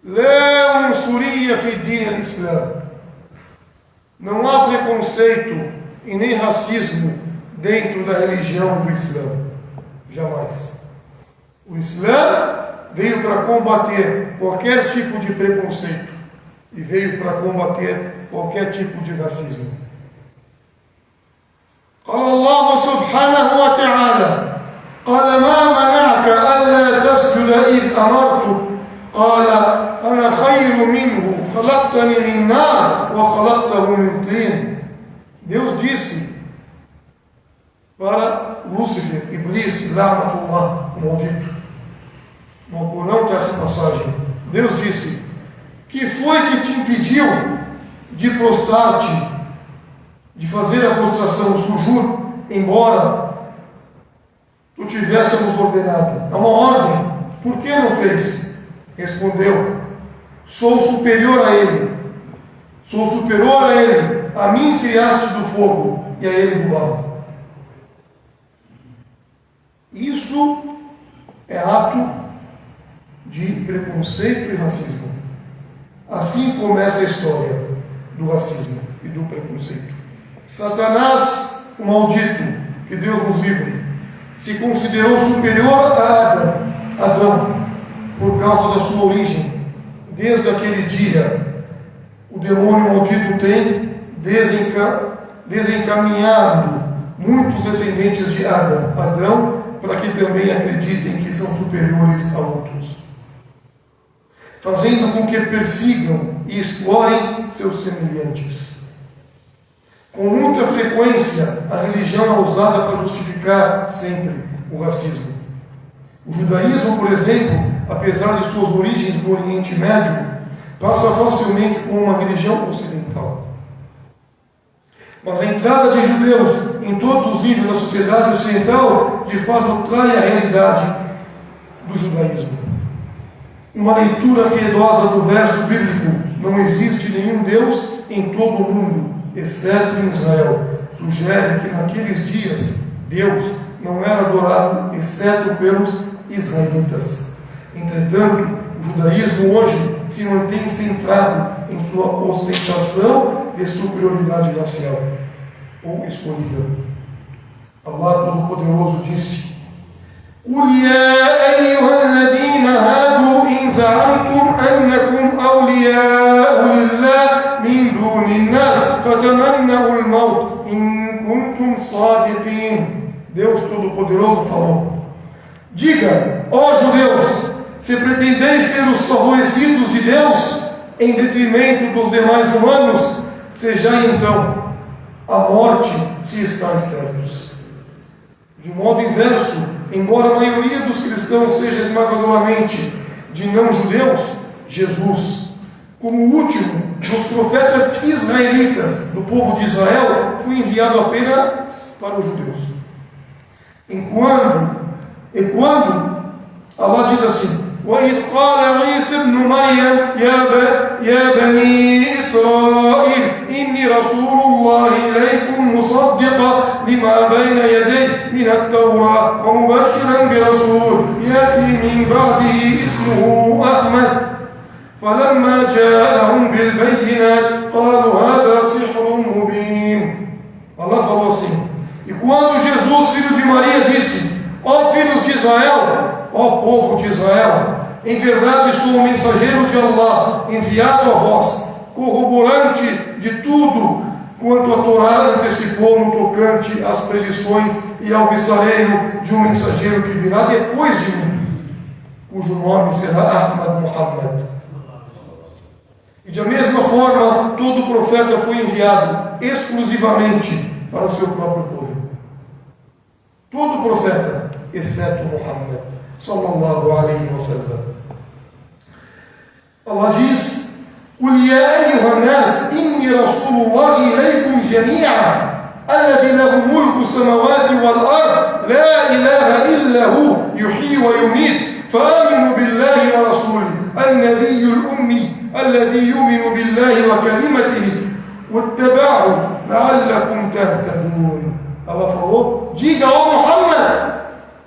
لا عنصرية في الدين الإسلام. Não há preconceito e nem racismo dentro da religião do Islã. Jamais. O Islã veio para combater qualquer tipo de preconceito e veio para combater qualquer tipo de racismo. قال الله سبحانه وتعالى قال ما منعك ألا تسجد إذ أمرتك قال أنا خير منه خلقتني من نار وخلقته من طين. Deus disse para Lúcifer, Iblis, La'natullah, maldito. No Corão está essa passagem. Deus disse: que foi que te impediu de prostrar-te, de fazer a prostração, o sujud, embora tu tivéssemos ordenado? É uma ordem. Por que não fez? Respondeu: sou superior a ele. Sou superior a ele. A mim criaste do fogo e a ele do barro. Isso é ato de preconceito e racismo. Assim começa a história do racismo e do preconceito. Satanás, o maldito, que Deus nos livre, se considerou superior a Adão, por causa da sua origem. Desde aquele dia, o demônio maldito tem desencaminhado muitos descendentes de Adão, para que também acreditem que são superiores a outros, fazendo com que persigam e explorem seus semelhantes. Com muita frequência, a religião é usada para justificar sempre o racismo. O judaísmo, por exemplo, apesar de suas origens no Oriente Médio, passa facilmente como uma religião ocidental. Mas a entrada de judeus em todos os níveis da sociedade ocidental, de fato, trai a realidade do judaísmo. Uma leitura piedosa do verso bíblico: não existe nenhum Deus em todo o mundo, exceto em Israel, sugere que naqueles dias Deus não era adorado, exceto pelos israelitas. Entretanto, o judaísmo hoje se mantém centrado em sua ostentação de superioridade racial ou escolhida. Allah Todo-Poderoso disse: قُلْ يَا أَيُّهَا الَّذِينَ هَادُوا إِنْ زَعَمْتُمْ أَنَّكُمْ أَوْلِيَاءُ لِلَّهِ مِنْ دُونِ النَّاسِ فَتَمَنَّوُا الْمَوْتَ إِنْ كُنْتُمْ صَادِقِينَ. Deus Todo-Poderoso falou: diga, ó judeus, se pretendeis ser os favorecidos de Deus em detrimento dos demais humanos, sejai então a morte, se estáis certos. De modo inverso, embora a maioria dos cristãos seja esmagadoramente de não-judeus, Jesus, como o último dos profetas israelitas do povo de Israel, foi enviado apenas para os judeus. E quando Allah diz assim: وَإِذْ قَالَ عِيسَى ابْنُ مَرْيَمَ يَا بَنِي إِسْرَائِيلَ إِنِّي رَسُولُ اللَّهِ إِلَيْكُمْ مُصَدِّقًا لِمَا بَيْنَ يَدَيَّ مِنَ التَّوْرَاةِ وَمُبَشِّرًا بِرَسُولٍ يَأْتِي مِنْ بَعْدِهِ اسْمُهُ أَحْمَدُ فَلَمَّا جَاءَهُمْ بِالْبَيِّنَاتِ قَالُوا هَذَا سِحْرٌ مُبِينٌ. Allah falou assim: e quando Jesus, filho de Maria, disse: ó filhos de Israel, ó povo de Israel, em verdade sou um mensageiro de Allah, enviado a vós, corroborante de tudo quanto a Torá antecipou no tocante às predições e ao viçareiro de um mensageiro que virá depois de mim, cujo nome será Ahmad Muhammad. E da mesma forma, todo profeta foi enviado exclusivamente para o seu próprio povo. Todo profeta, exceto Muhammad sallallahu alaihi wasallam. Allah diz: قُلْ يَا أَيُّهَا النَّاسِ إِنِّي رَسُولُ اللَّهِ إِلَيْكُمْ جَمِيعًا الَّذِي لَهُ مُلْكُ السَّمَاوَاتِ وَالْأَرْضِ لَا إِلَهَ إِلَّا هُوَ يُحْيِي وَيُمِيتُ فَآمِنُوا بِاللَّهِ وَرَسُولِهِ النَّبِيِّ الْأُمِّيِّ الَّذِي يُؤْمِنُ بِاللَّهِ وَكَلِمَتِهِ وَاتَّبَعُوا لَعَلَّكُمْ تَهْتَدُونَ. Allah falou: diga, ó Muhammad,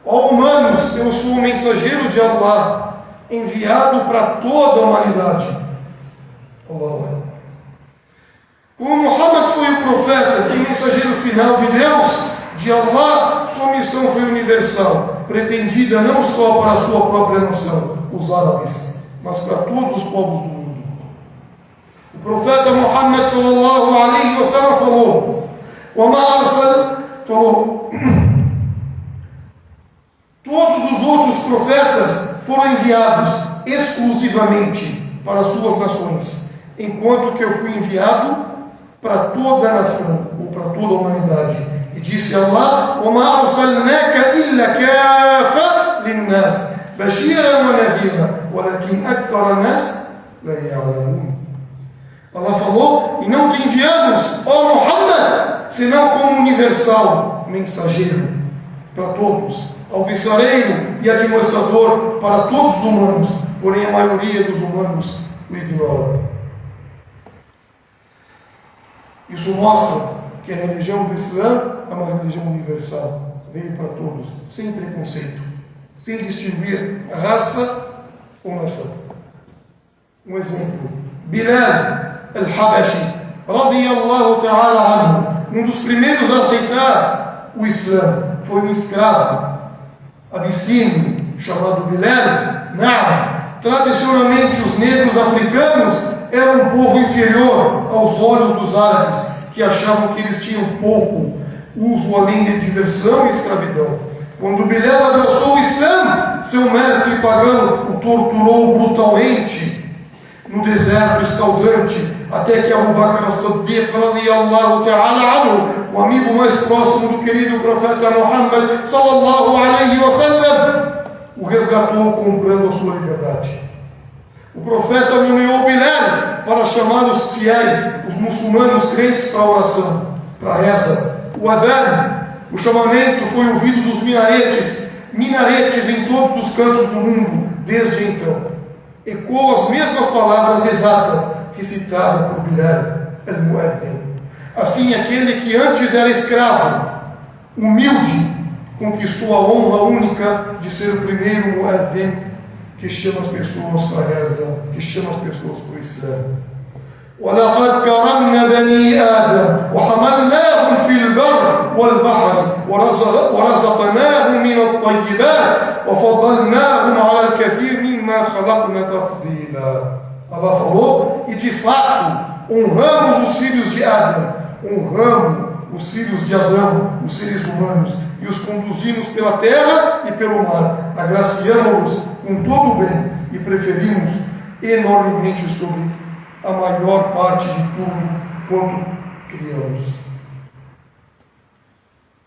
ó humanos, eu sou o mensageiro de Allah, enviado para toda a humanidade. Allah. Como Muhammad foi o profeta e mensageiro final de Deus, de Allah, sua missão foi universal, pretendida não só para a sua própria nação, os árabes, mas para todos os povos do mundo. O profeta Muhammad sallallahu alaihi wasallam falou: todos os outros profetas foram enviados exclusivamente para as suas nações, enquanto que eu fui enviado para toda a nação, ou para toda a humanidade. E disse Allah: وَمَا أَرْسَلْنَاكَ إِلَّا كَافَةً لِلنَّاسِ بَشِيرًا وَنَذِيرًا وَلَكِنْ أَكْثَرَ النَّاسِ لَا يَعْلَمُونَ. Allah falou: e não te enviamos, ó Muhammad, senão como universal mensageiro para todos, alvissareiro e admoestador para todos os humanos, porém a maioria dos humanos o ignora. Isso mostra que a religião do Islã é uma religião universal, veio para todos, sem preconceito, sem distinguir raça ou nação. Um exemplo: Bilal al-Habashi, radiyallahu ta'ala anhu, um dos primeiros a aceitar o Islã, foi um escravo abissínio chamado Bilal. Tradicionalmente os negros africanos eram um povo inferior aos olhos dos árabes, que achavam que eles tinham pouco uso além de diversão e escravidão. Quando Bilal abraçou o Islã, seu mestre pagão o torturou brutalmente no deserto escaldante, até que Abu Bakr as-Siddiq radiyallahu ta'ala anhu, o amigo mais próximo do querido profeta Muhammad sallallahu alaihi wasallam, o resgatou comprando a sua liberdade. O profeta nomeou Bilal para chamar os fiéis, os muçulmanos crentes, para a oração, para a reza. O adhan, o chamamento, foi ouvido dos minaretes em todos os cantos do mundo desde então. Ecoou as mesmas palavras exatas que citadas por Bilal al-Mu'adhin. Assim, aquele que antes era escravo, humilde, conquistou a honra única de ser o primeiro Mu'adhin que chama as pessoas para a reza, que chama as pessoas para o Islã. وَلَقَدْ كَرَمْنَا بَنِي آدَمَ وَحَمَلْنَاهُمْ فِي الْبَرِّ وَالْبَحْرِ وَرَزَقْنَاهُمْ مِنَ الطَّيِّبَاتِ وَفَضَّلْنَاهُمْ عَلَى الْكَثِيرِ مِمَّا خَلَقْنَا تَفْضِيلًا. Allah falou: e de fato honramos os filhos de Adão, honramos os filhos de Adão, os seres humanos, e os conduzimos pela terra e pelo mar, agraciamos-os com todo o bem e preferimos enormemente sobre a maior parte de tudo quanto criamos.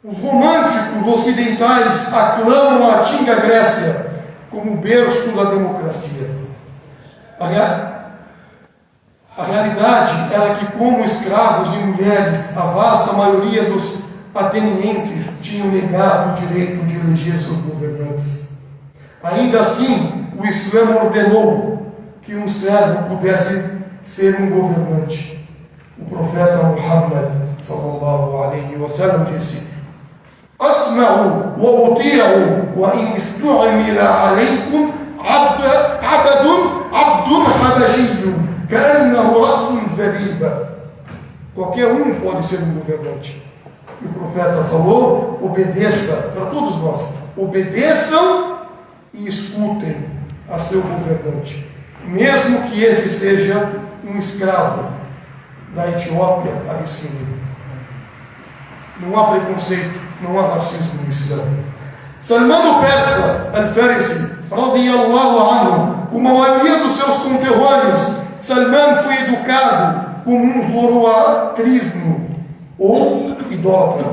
Os românticos ocidentais aclamam a antiga Grécia como berço da democracia. A realidade era que, como escravos e mulheres, a vasta maioria dos atenienses tinham negado o direito de eleger seus governantes. Ainda assim, o Islã ordenou que um servo pudesse ser um governante. O profeta Muhammad sallallahu alaihi wasallam disse: "Asma'u wa uti'u wa in istu'mila alaykum 'abdun habashiyyun ka'annahu ra'sun zabiba." Qualquer um pode ser um governante. E o profeta falou: obedeça, para todos nós, obedeçam e escutem a seu governante, mesmo que esse seja um escravo da Etiópia, Abissínia. Não há preconceito, não há racismo no Islã. Salman o Persa al-Farisi, radiyallahu anhu, como a maioria dos seus conterrâneos, Salman foi educado como um zoroastrismo ou idólatra,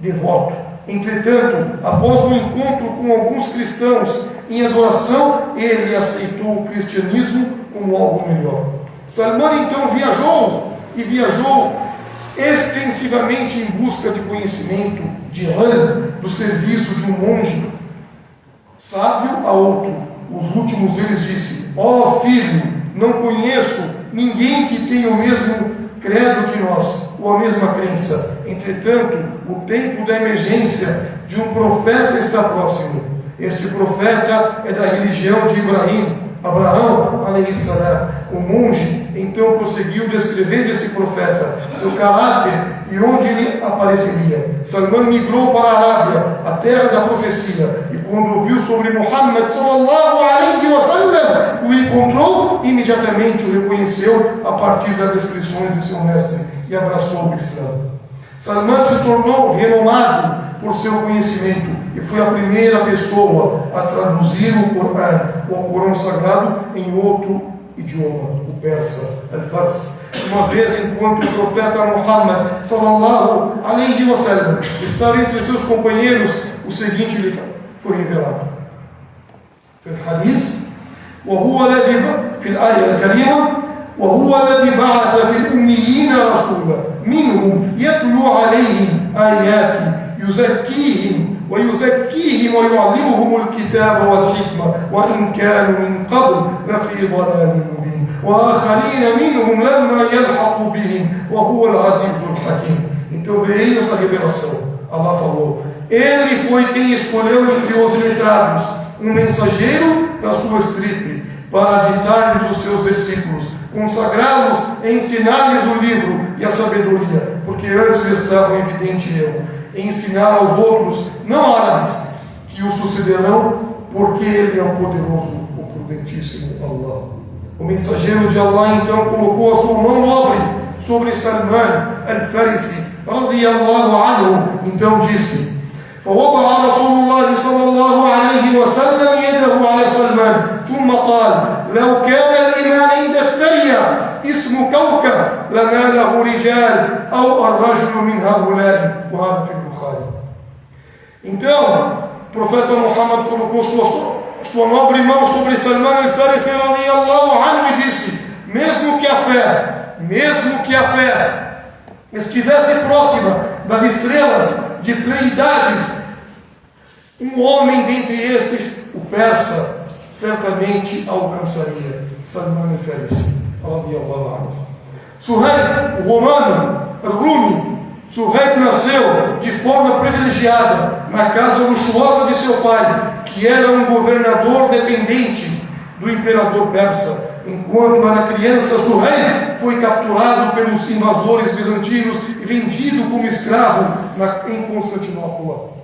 devoto. Entretanto, após um encontro com alguns cristãos em adoração, ele aceitou o cristianismo como algo melhor. Salman então viajou extensivamente em busca de conhecimento, de ilm, do serviço de um monge sábio a outro. Os últimos deles disse: ó filho, não conheço ninguém que tenha o mesmo credo que nós, ou a mesma crença. Entretanto, o tempo da emergência de um profeta está próximo. Este profeta é da religião de Ibrahim, Abraão, alayhi salam, o monge, então prosseguiu descrevendo esse profeta, seu caráter e onde ele apareceria. Salman migrou para a Arábia, a terra da profecia, e quando ouviu sobre Muhammad sallallahu alaihi wasallam, o encontrou, imediatamente o reconheceu a partir das descrições de seu mestre e abraçou o Islã. Salman se tornou renomado por seu conhecimento e foi a primeira pessoa a traduzir o Corão Sagrado em outro idioma, o persa, al-Fars. Uma vez, enquanto o profeta Muhammad sallallahu alaihi wasallam estava entre seus companheiros, o seguinte lhe foi revelado. في الحديث وهو الذي في الآية الكريمة وهو الذي بعث في الأميين رسولا منهم يتلو عليهم آياته يزكيهم ويعلمهم الكتاب والحكمة وإن كانوا من قبل لفي ضلال مبين وآخرين منهم لما يلحقوا بهم وهو العزيز الحكيم. Então veio essa revelação. Allah falou: Ele foi quem escolheu entre os letrados um mensageiro da sua estirpe para ditar-lhes os seus versículos, consagrá-los e ensinar-lhes o livro e a sabedoria, porque antes estavam em evidente erro, e ensinar aos outros, não árabes, que o sucederão, porque ele é o poderoso, o prudentíssimo Allah. O mensageiro de Allah então colocou a sua mão nobre sobre Salman al-Farisi, radiyallahu anhu, então disse: فوضع رسول الله صلى الله عليه وسلم يده على سلمان ثم قال لو كان الإيمان عند الثريا اسم كوكب لناله رجال أو الرجل من هؤلاء وهذا في البخاري. Então, o profeta Muhammad colocou sua nobre mão sobre Salman al-Farisi radiyallahu anhu e disse: mesmo que a fé estivesse próxima das estrelas de Pleiades, um homem dentre esses, o persa, certamente alcançaria. Salman al-Farisi radiyallahu anhu. Suhaib, o romano, Rumi, Suhaib nasceu de forma privilegiada na casa luxuosa de seu pai, que era um governador dependente do imperador persa. Enquanto era criança, Suhaib foi capturado pelos invasores bizantinos e vendido como escravo em Constantinopla.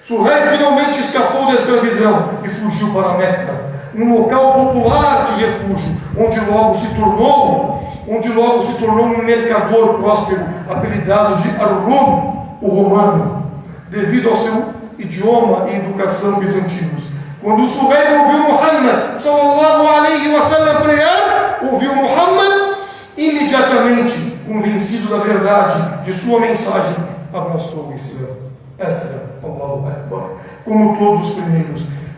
Suhaib finalmente escapou da escravidão e fugiu para Meca, um local popular de refúgio, onde logo se tornou um mercador próspero, apelidado de Ar-Rum, o romano, devido ao seu idioma e educação bizantinos. Quando Suhaib ouviu Muhammad sallallahu alaihi wasallam pregar, ouviu Muhammad, imediatamente, convencido da verdade de sua mensagem, abraçou o Islã. Allahu Akbar. Como todos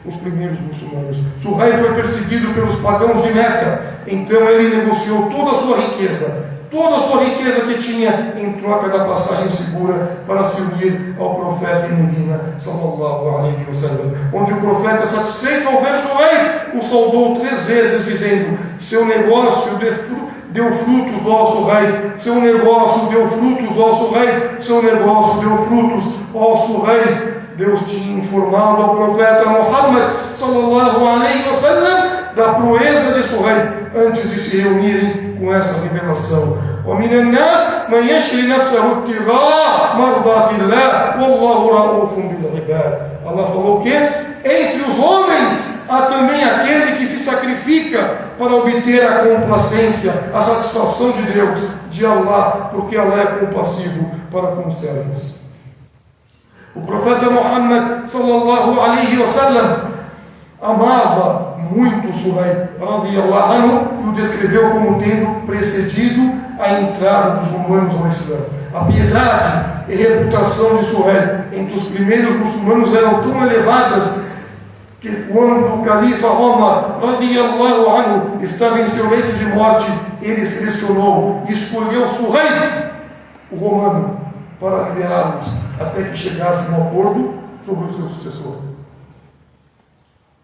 os primeiros muçulmanos. Suhaib foi perseguido pelos pagãos de Meca. Então ele negociou toda a sua riqueza que tinha, em troca da passagem segura para se unir ao profeta em Medina, sallallahu alaihi wasallam, onde o profeta, satisfeito ao ver Suhaib, o saudou 3 vezes, dizendo: seu negócio deu frutos, ó Suhaib, seu negócio deu frutos, ó Suhaib, seu negócio deu frutos, ó Suhaib. Deus tinha informado ao profeta Muhammad sallallahu alaihi wasallam da proeza de Suhaib antes de se reunirem com essa revelação. ومن الناس من يشري نفسه ابتغاء مرضات الله والله رؤوف بالعباد. Allah falou que entre os homens há também aquele que se sacrifica para obter a complacência, a satisfação de Deus, de Allah, porque Allah é compassivo para com os servos. O profeta Muhammad sallallahu alaihi wasallam amava muito Suhaib radiyallahu anhu e o descreveu como tendo precedido a entrada dos romanos ao Islã. A piedade e reputação de Suhaib entre os primeiros muçulmanos eram tão elevadas que quando o califa Omar radiyallahu anhu estava em seu leito de morte, ele selecionou e escolheu Suhaib, o romano, para liderá-los até que chegasse um acordo sobre o seu sucessor.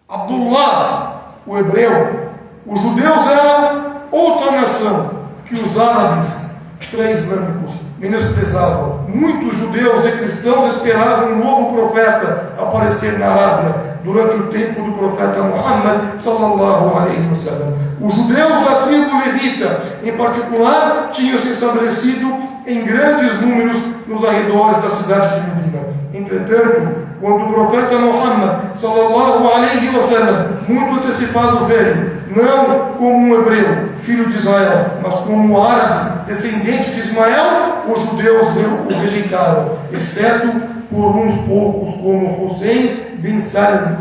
Abdullah, o hebreu, os judeus eram outra nação que os árabes pré-islâmicos menosprezavam. Muitos judeus e cristãos esperavam um novo profeta aparecer na Arábia, durante o tempo do profeta Muhammad sallallahu alaihi wasallam. Os judeus da tribo levita, em particular, tinham se estabelecido em grandes números nos arredores da cidade de Medina. Entretanto, quando o profeta Muhammad sallallahu alaihi wasallam, muito antecipado, veio, não como um hebreu, filho de Israel, mas como um árabe, descendente de Ismael, os judeus o rejeitaram, exceto por uns poucos, como Hussein bin Salam.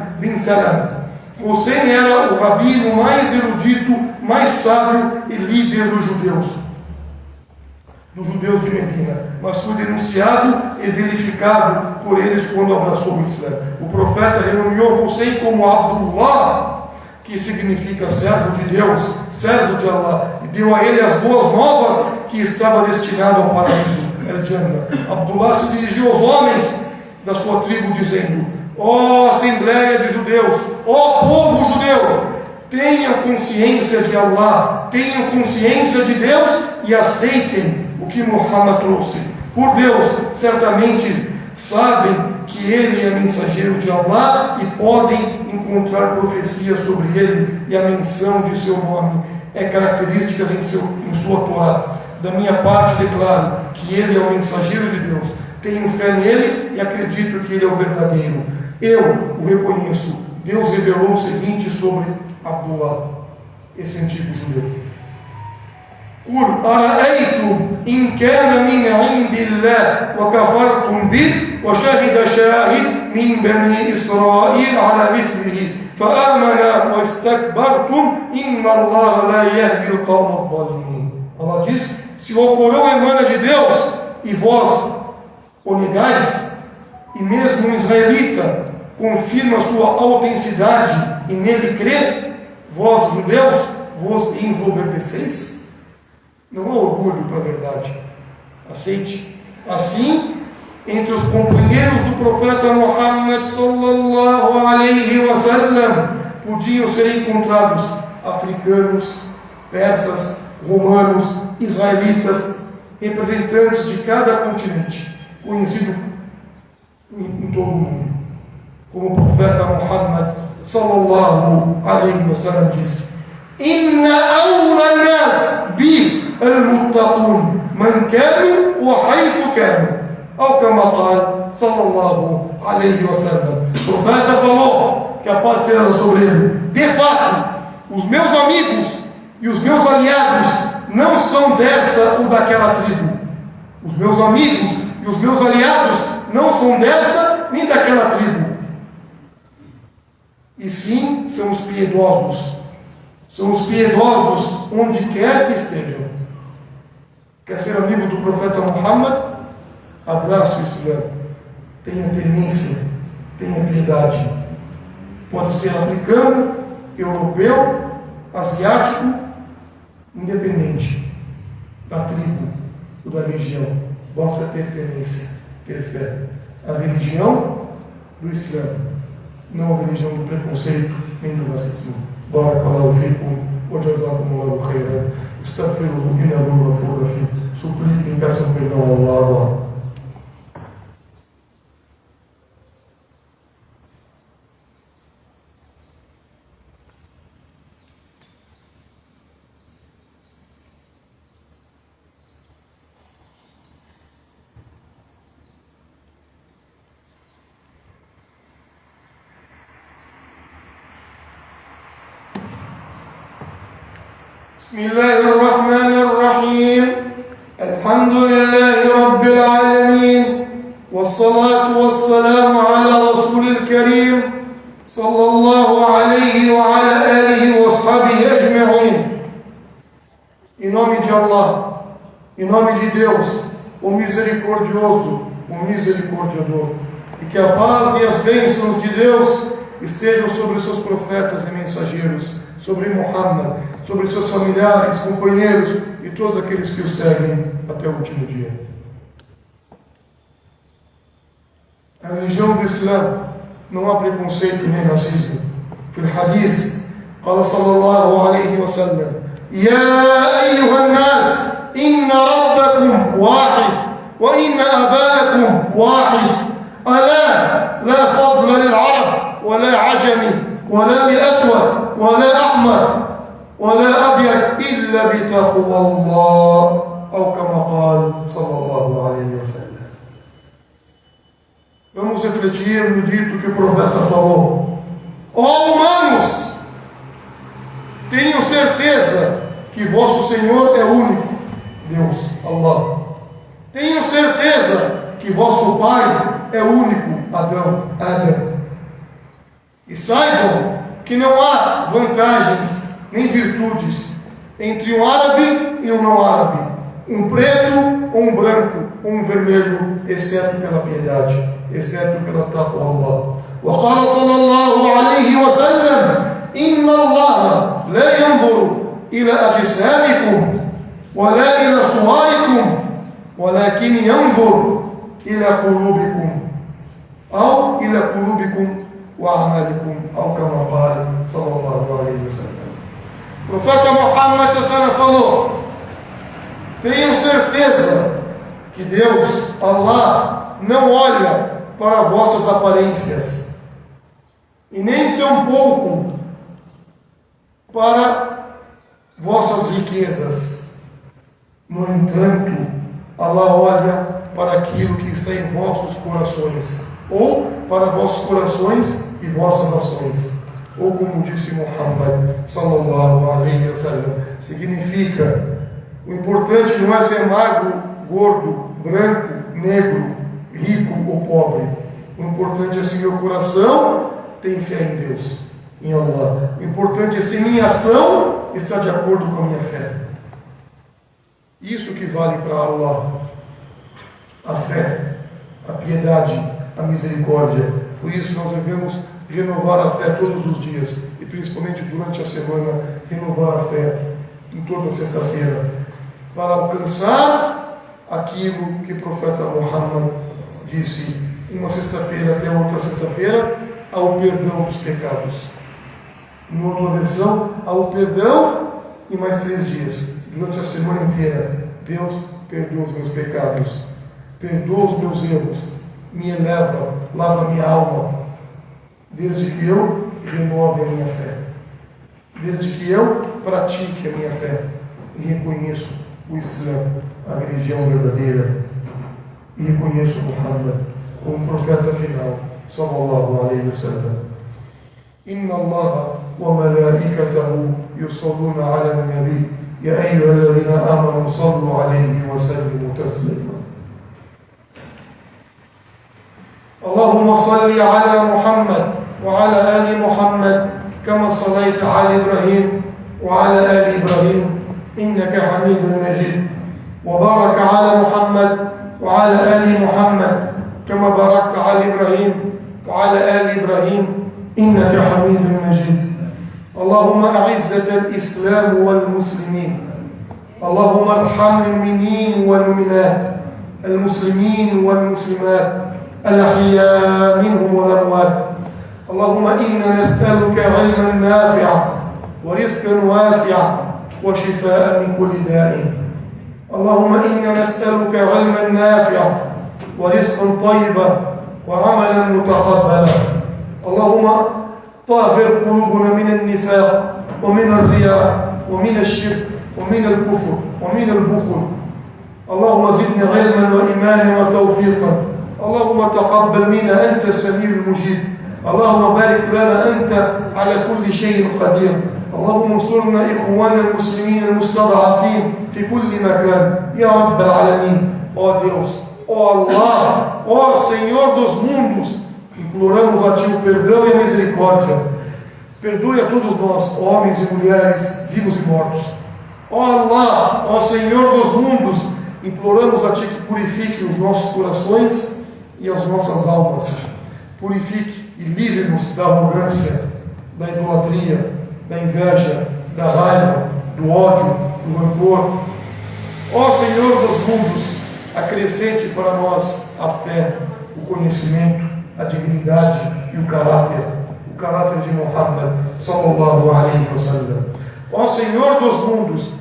Hussein era o rabino mais erudito, mais sábio e líder dos judeus de Medina, mas foi denunciado e verificado por eles quando abraçou o Islã. O profeta renomeou Hussein como Abdullah, que significa servo de Deus, servo de Allah, e deu a ele as boas novas que estava destinado ao paraíso, al-Jannah. Abdullah se dirigiu aos homens da sua tribo dizendo: ó Assembleia de Judeus, ó povo judeu, tenham consciência de Allah, tenham consciência de Deus e aceitem o que Muhammad trouxe. Por Deus, certamente sabem que ele é mensageiro de Allah e podem encontrar profecias sobre ele, e a menção de seu nome é características em sua Torá. Da minha parte declaro que ele é o mensageiro de Deus, tenho fé nele e acredito que ele é o verdadeiro. Eu o reconheço. Deus revelou o seguinte sobre Abdullah, esse antigo judeu: قل أرأيتم إن كان من عند الله وكفرتم به وشهد شاهد من بني إسرائيل على مثله فآمن واستكبرتم إن الله لا يهدي القوم الظالمين. Allah diz: se o Alcorão emana de Deus e vós o negais, e mesmo um israelita confirma sua autenticidade e nele crê, vós judeus vos ensoberbeceis? Não há orgulho para a verdade. Aceite. Assim, entre os companheiros do profeta Muhammad sallallahu alaihi wasallam, podiam ser encontrados africanos, persas, romanos, israelitas, representantes de cada continente, conhecido em todo o mundo. Como o profeta Muhammad sallallahu alaihi wasallam disse: Inna awla nas bi المتقون من كانوا وحيث كانوا أو كما قال صلى الله عليه وسلم. O profeta falou, que a paz esteja sobre ele: de fato, os meus amigos e os meus aliados não são dessa ou daquela tribo. Os meus amigos e os meus aliados não são dessa nem daquela tribo, e sim são os piedosos. São os piedosos onde quer que estejam. Quer ser amigo do profeta Muhammad? Abraça o Islã. Tenha temência, tenha piedade. Pode ser africano, europeu, asiático, independente da tribo ou da religião. Basta ter temência, ter fé. A religião do Islã, não a religião do preconceito nem do racismo. Barakallahu fikum wa jazakumullahu khairan. Astaghfiruhu innahu ghafurur rahim. Supliquem, peçam perdão ao Allah. بسم الله الرحمن الرحيم الحمد لله رب العالمين والصلاة والسلام على رسول الكريم صلى الله عليه وعلى آله وأصحابه أجمعين. Em nome de Allah, em nome de Deus, o misericordioso, o misericordiador, e que a paz e as bênçãos de Deus estejam sobre os seus profetas e mensageiros, sobre Muhammad, sobre seus familiares, companheiros e todos aqueles que o seguem até o último dia. A religião do Islã não há preconceito nem racismo. في الحديث قال صلى الله عليه وسلم: يا أيها الناس إن ربكم واحد وإن أباءكم واحد ألا لا فضل للعرب ولا عجمي ولا بأسود ولا أحمر ولا أبيض إلا بتقوى الله أو كما قال صلى الله عليه وسلم. Vamos refletir no dito que o profeta falou. Ó humanos, tenham certeza que vosso Senhor é único, Deus, Allah. Tenham certeza que vosso Pai é único, Adão. E saibam que não há vantagens nem virtudes entre um árabe e um não árabe, um preto ou um branco ou um vermelho, exceto pela piedade, exceto pela taqwa Allah. وقال صلى الله عليه وسلم إن الله لا ينظر إلى أجسامكم ولا إلى صوركم ولكن ينظر إلى قلوبكم أو إلى قلوبكم وأعمالكم أو كما قال صلى الله عليه وسلم. O profeta Muhammad falou: tenham certeza que Deus, Allah, não olha para vossas aparências e nem tampouco para vossas riquezas. No entanto, Allah olha para aquilo que está em vossos corações, ou para vossos corações e vossas ações. Ou como disse Muhammad sallallahu alaihi wasallam, significa: o importante não é ser magro, gordo, branco, negro, rico ou pobre. O importante é se meu coração tem fé em Deus, em Allah. O importante é se minha ação está de acordo com a minha fé. Isso que vale para Allah: a fé, a piedade, a misericórdia. Por isso nós devemos renovar a fé todos os dias, e principalmente durante a semana, renovar a fé em toda sexta-feira, para alcançar aquilo que o profeta Muhammad disse: uma sexta-feira até outra sexta-feira, ao perdão dos pecados. Em outra versão, ao perdão e mais 3 dias. Durante a semana inteira, Deus perdoa os meus pecados, perdoa os meus erros, me eleva, lava minha alma, desde que eu renove a minha fé, desde que eu pratique a minha fé e reconheço o Islã, a religião verdadeira, e reconheço Muhammad como profeta final, sallallahu alaihi wasallam. Inna Allah wa malaikatahu yusalluna ala an-nabi ya ayyuhalladhina amanu sallu alayhi wa sallimu taslima. Allahumma salli ala Muhammad وعلى آل محمد كما صليت على إبراهيم وعلى آل إبراهيم إنك حميد مجيد وبارك على محمد وعلى آل محمد كما باركت على إبراهيم وعلى آل إبراهيم إنك حميد مجيد. اللهم أعزة الإسلام والمسلمين، اللهم ارحم المؤمنين والمؤمنات، المسلمين والمسلمات، الأحياء منهم والأموات. اللهم إنا نسألك علما نافعا ورزقا واسعا وشفاء من كل داء. اللهم إنا نسألك علما نافعا ورزقا طيبا وعملا متقبلا. اللهم طهر قلوبنا من النفاق ومن الرياء ومن الشرك ومن الكفر ومن البخل. اللهم زدنا علما وإيمانا وتوفيقا. اللهم تقبل منا، أنت السميع المجيب. اللهم بارك لنا، أنت على كل شيء قدير. اللهم انصرنا إخواننا المسلمين المستضعفين في كل مكان يا رب العالمين. Ó Deus, ó Allah, ó Senhor dos mundos, imploramos a Ti o perdão e a misericórdia. Perdoe a todos nós, homens e mulheres, vivos e mortos. Ó Allah, ó Senhor dos mundos, imploramos a Ti que purifique os nossos corações e as nossas almas. Purifique e livre-nos da arrogância, da idolatria, da inveja, da raiva, do ódio, do rancor. Ó Senhor dos mundos, acrescente para nós a fé, o conhecimento, a dignidade e o caráter de Muhammad sallallahu alaihi wasallam. Ó Senhor dos mundos,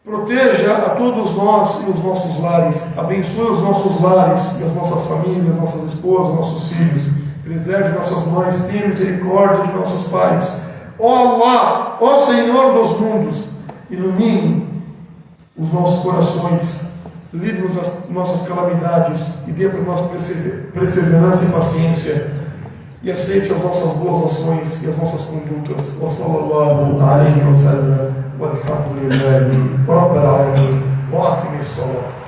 proteja a todos nós e os nossos lares, abençoe os nossos lares e as nossas famílias, nossas esposas, nossos filhos, Preserve nossas mães, tenha misericórdia de nossos pais. Ó Allah, ó Senhor dos mundos, ilumine os nossos corações, livre-nos das nossas calamidades e dê para nós perseverança e paciência, e aceite as nossas boas ações e as nossas condutas. Wa sallallahu alaihi wa sallam, walhamdulillahi rabbil alamin, wa aqimi as-salat.